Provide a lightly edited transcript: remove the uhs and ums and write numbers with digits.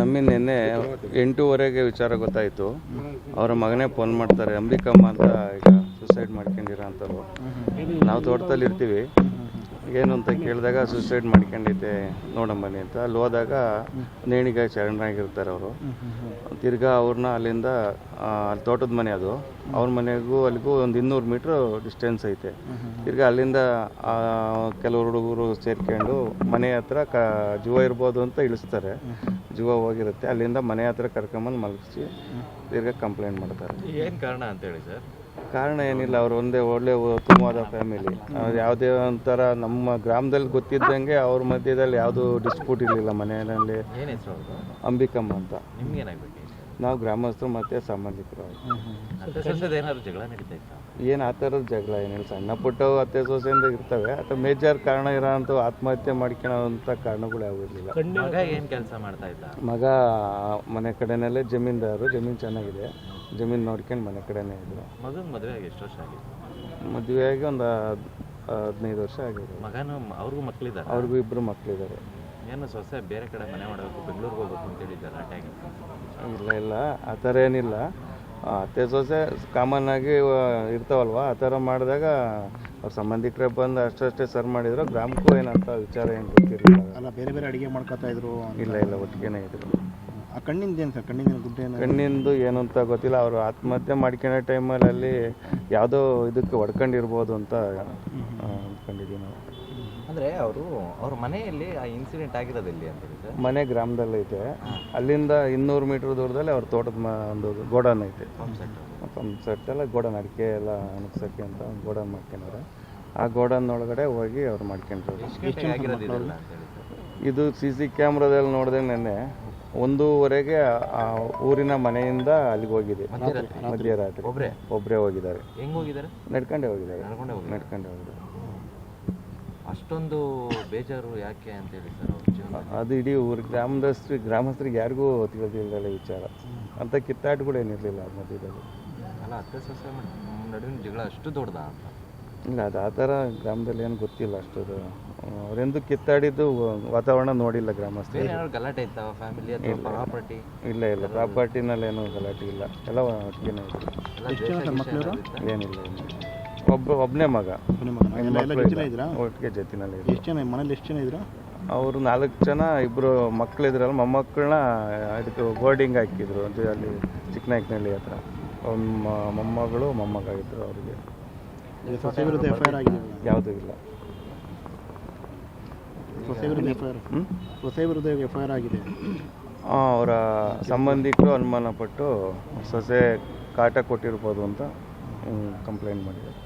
ನಮಗೆ ನಿನ್ನೆ 8:15 ವಿಚಾರ ಗೊತ್ತಾಯಿತು. ಅವರ ಮಗನೇ ಫೋನ್ ಮಾಡ್ತಾರೆ, ಅಂಬಿಕಮ್ಮ ಅಂತ ಈಗ ಸೂಸೈಡ್ ಮಾಡ್ಕೊಂಡಿರೋ ಅಂಥವ್ರು. ನಾವು ತೋಟದಲ್ಲಿ ಇರ್ತೀವಿ, ಏನು ಅಂತ ಕೇಳಿದಾಗ ಸೂಸೈಡ್ ಮಾಡ್ಕೊಂಡೈತೆ ನೋಡಂಬನ್ನಿ ಅಂತ ಅಲ್ಲಿ ಹೋದಾಗ ನೇಣಿಗಾಗಿ ಶರಣರಾಗಿರ್ತಾರೆ ಅವರು. ತಿರ್ಗಾ ಅವ್ರನ್ನ ಅಲ್ಲಿಂದ ಅಲ್ಲಿ ತೋಟದ ಮನೆ ಅದು, ಅವ್ರ ಮನೆಗೂ ಅಲ್ಲಿಗೂ ಒಂದು 200 ಮೀಟ್ರ್ ಡಿಸ್ಟೆನ್ಸ್ ಐತೆ. ತಿರ್ಗಾ ಅಲ್ಲಿಂದ ಕೆಲವರು ಹುಡುಗರು ಸೇರ್ಕೊಂಡು ಮನೆ ಹತ್ರ ಜೀವ ಇರ್ಬೋದು ಅಂತ ಇಳಿಸ್ತಾರೆ. ಜೀವ ಹೋಗಿರುತ್ತೆ, ಅಲ್ಲಿಂದ ಮನೆ ಹತ್ರ ಕರ್ಕೊಂಬಂದು ಮಲಗಿಸಿ ತಿರ್ಗಾ ಕಂಪ್ಲೇಂಟ್ ಮಾಡ್ತಾರೆ. ಏನು ಕಾರಣ ಅಂತೇಳಿ ಸರ್? ಕಾರಣ ಏನಿಲ್ಲ, ಅವರು ಒಳ್ಳೆ ಉತ್ತಮವಾದ ಫ್ಯಾಮಿಲಿ. ಯಾವುದೇ ಒಂಥರ ನಮ್ಮ ಗ್ರಾಮದಲ್ಲಿ ಗೊತ್ತಿದ್ದಂಗೆ ಅವ್ರ ಮಧ್ಯದಲ್ಲಿ ಯಾವುದೂ ಡಿಸ್ಪ್ಯೂಟ್ ಇರಲಿಲ್ಲ ಮನೆಯಲ್ಲಿ. ಏನು ಹೆಸರು ಅವ್ರದ್ದು? ಅಂಬಿಕಮ್ಮ ಅಂತ. ನಿಮ್ಗೇನಾಗಬೇಕು? ನಾವು ಗ್ರಾಮಸ್ಥರು ಮತ್ತು ಸಾಮಾಜಿಕರು. ಏನಾದ್ರು ಜಗಳ ನಡೀತಾ ಇತ್ತು? ಏನು ಆ ಥರದ ಜಗಳ ಏನಿಲ್ಲ, ಸಣ್ಣ ಪುಟ್ಟವು ಅತ್ತೆ ಸೊಸೆಯಿಂದ ಇರ್ತವೆ. ಅಥವಾ ಮೇಜರ್ ಕಾರಣ ಇರೋ ಅಂಥ ಆತ್ಮಹತ್ಯೆ ಮಾಡ್ಕೊಳ್ಳೋಂಥ ಕಾರಣಗಳು ಯಾವುದೂ ಇರಲಿಲ್ಲ. ಮಗ ಏನು ಕೆಲಸ ಮಾಡ್ತಾ ಇದ್ದ? ಮಗ ಮನೆ ಕಡೆಯಲ್ಲೇ ಜಮೀನ್ದಾರು, ಜಮೀನು ಚೆನ್ನಾಗಿದೆ, ಜಮೀನು ನೋಡ್ಕೊಂಡು ಮನೆ ಕಡೆನೇ ಇದ್ರು. ಮಗನ ಮದುವೆ ಆಗಿ ಎಷ್ಟು ವರ್ಷ ಆಗಿತ್ತು? ಮದುವೆಯಾಗಿ ಒಂದು 15 ವರ್ಷ ಆಗಿದೆ. ಮಗನೂ ಅವ್ರಿಗೂ ಮಕ್ಕಳಿದ್ದಾರೆ? ಅವ್ರಿಗೂ 2 ಮಕ್ಕಳಿದ್ದಾರೆ. ಏನು ಸೊಸೆ ಬೇರೆ ಕಡೆ ಮನೆ ಮಾಡಬೇಕು, ಬೆಂಗಳೂರಿಗೆ ಹೋಗ್ಬೇಕು ಅಂತ ಹೇಳಿದ್ದಾರೆ ಅಟ್ಯಾಗಿ? ಇಲ್ಲ ಆ ಥರ ಏನಿಲ್ಲ. ಅತ್ತೆ ಸೊಸೆ ಕಾಮನ್ ಆಗಿ ಇರ್ತಾವಲ್ವ, ಆ ಥರ ಮಾಡಿದಾಗ ಅವ್ರ ಸಂಬಂಧಿಕರೇ ಬಂದು ಅಷ್ಟೇ ಸರ್ ಮಾಡಿದ್ರು. ಗ್ರಾಮಕ್ಕೂ ಏನಂತ ವಿಚಾರ ಏನು ಗೊತ್ತಿರಲಿಲ್ಲ. ಅಲ್ಲ, ಬೇರೆ ಬೇರೆ ಅಡುಗೆ ಮಾಡ್ಕೊತಾ ಇದ್ರು? ಇಲ್ಲ ಒಟ್ಟಿಗೆನೇ ಇದ್ರು. ಆ ಕಣ್ಣಿಂದ ಏನು ಸರ್? ಕಣ್ಣಿಂದ ದುಡ್ಡು ಏನು? ಕಣ್ಣಿಂದು ಏನು ಅಂತ ಗೊತ್ತಿಲ್ಲ. ಅವರು ಆತ್ಮಹತ್ಯೆ ಮಾಡ್ಕೊಳ್ಳೋ ಟೈಮಲ್ಲಿ ಯಾವುದೋ ಇದಕ್ಕೆ ಹೊಡ್ಕೊಂಡಿರ್ಬೋದು ಅಂತ ಅಂದ್ಕೊಂಡಿದ್ದೀವಿ ನಾವು. ಅಂದರೆ ಅವ್ರ ಮನೆಯಲ್ಲಿ ಆ ಇನ್ಸಿಡೆಂಟ್ ಆಗಿರೋದಿಲ್ಲ ಅಂತ ಸರ್? ಮನೆ ಗ್ರಾಮದಲ್ಲೈತೆ, ಅಲ್ಲಿಂದ 200 ಮೀಟ್ರ್ ದೂರದಲ್ಲಿ ಅವ್ರ ತೋಟದ ಒಂದು ಗೋಡನ್ ಐತೆ. ಪಂಪ್ ಸೆಟ್ ಎಲ್ಲ ಗೋಡನ್, ಅಡಿಕೆ ಎಲ್ಲ ಒಣಗ್ಸೋಕ್ಕೆ ಅಂತ ಒಂದು ಗೋಡನ್ ಮಾಡ್ಕೊಂಡ್ರೆ, ಆ ಗೋಡನ್ ಒಳಗಡೆ ಹೋಗಿ ಅವ್ರು ಮಾಡ್ಕೊಂಡ್ರು. ಇದು CC ಕ್ಯಾಮ್ರಾದಲ್ಲಿ ನೋಡಿದಾಗ ನೆನ್ನೆ 1:15 ಆ ಊರಿನ ಮನೆಯಿಂದ ಅಲ್ಲಿಗೆ ಹೋಗಿದೆ. ಮಧ್ಯರಾತ್ರಿ ಒಬ್ಬರೇ ಹೋಗಿದ್ದಾರೆ. ಹೆಂಗೆ ಹೋಗಿದ್ದಾರೆ? ನಡ್ಕೊಂಡೇ ಹೋಗಿದ್ದಾರೆ. ಅಷ್ಟೊಂದು ಬೇಜಾರು ಯಾಕೆ ಅಂತೇಳಿ ಸರ್? ಅದು ಇಡೀ ಊರು ಗ್ರಾಮಸ್ಥರಿಗೆ ಯಾರಿಗೂ ತಿಳಿದಿಲ್ಲ ವಿಚಾರ. ಅಂತ ಕಿತ್ತಾಟಗಳೇನಿರಲಿಲ್ಲ ಆ ಮಧ್ಯದಲ್ಲಿ. ಅಲ್ಲ, ಅತ್ತೆ ಸೊಸೆ ನಡುವಿನ ಜಗಳ ಅಷ್ಟು ದೊಡ್ಡದ ಅಂತ? ಇಲ್ಲ, ಅದು ಆ ಥರ ಗ್ರಾಮದಲ್ಲಿ ಏನು ಗೊತ್ತಿಲ್ಲ ಅಷ್ಟದು. ಅವರೆಂದು ಕಿತ್ತಾಡಿದ್ದು ವಾತಾವರಣ ನೋಡಿಲ್ಲ ಗ್ರಾಮಸ್ಥರು. ಗಲಾಟೆ ಇತ್ತ ಫ್ಯಾಮಿಲಿ ಅಥವಾ ಪ್ರಾಪರ್ಟಿ? ಇಲ್ಲ ಪ್ರಾಪರ್ಟಿನಲ್ಲಿ ಏನೂ ಗಲಾಟೆ ಇಲ್ಲ, ಎಲ್ಲ ಒಟ್ಟಿಗೆನೇ ಇದೆ. ಏನಿಲ್ಲ. ಒಬ್ಬನೇ ಮಗ, ಒಟ್ಟಿಗೆ ಜೊತೆನಲ್ಲಿ. ಎಷ್ಟು ಜನ ಮನೇಲಿ? ಎಷ್ಟು ಜನ ಇದ್ರು ಅವರು? 4 ಜನ. 2 ಮಕ್ಕಳಿದ್ರಲ್ಲ, ಮೊಮ್ಮಕ್ಕಳನ್ನ ಇದಕ್ಕೆ ಬೋರ್ಡಿಂಗ್ ಹಾಕಿದ್ರು ಅಂತ ಅಲ್ಲಿ ಚಿಕ್ಕನಾಯಕನಹಳ್ಳಿ ಹತ್ರ. ಮೊಮ್ಮಗಳು ಮೊಮ್ಮಗ ಇದ್ರು. ಅವರಿಗೆ ಸೊಸೆ ವಿರುದ್ಧ FIR ಆಗಿದೆ? ಯಾವುದೂ ಇಲ್ಲ. ಸೊಸೆ ವಿರುದ್ಧ FIR ಆಗಿದೆ. ಅವರ ಸಂಬಂಧಿಕರು ಅನುಮಾನ ಪಟ್ಟು ಸೊಸೆ ಕಾಟ ಕೊಟ್ಟಿರ್ಬೋದು ಅಂತ ಕಂಪ್ಲೇಂಟ್ ಮಾಡಿದ್ದಾರೆ.